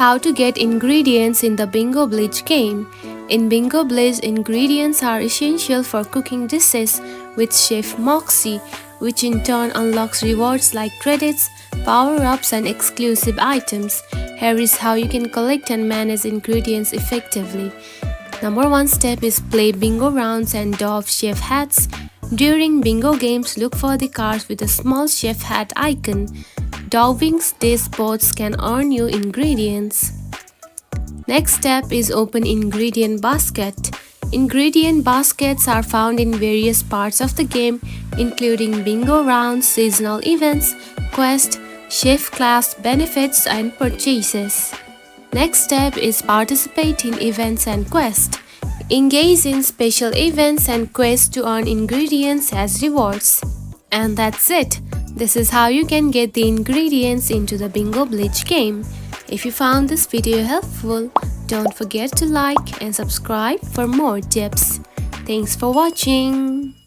How to get ingredients in the Bingo Blitz game. In Bingo Blitz, ingredients are essential for cooking dishes with Chef Moxie, which in turn unlocks rewards like credits, power-ups and exclusive items. Here is how you can collect and manage ingredients effectively. Number 1 step is play bingo rounds and dove chef hats. During bingo games, look for the cards with a small chef hat icon. Doving these spots can earn you ingredients. Next step is open ingredient basket. Ingredient baskets are found in various parts of the game, including bingo rounds, seasonal events, quests, chef class benefits and purchases. Next step is participate in events and quests. Engage in special events and quests to earn ingredients as rewards. And that's it. This is how you can get the ingredients into the Bingo Blitz game. If you found this video helpful, don't forget to like and subscribe for more tips. Thanks for watching.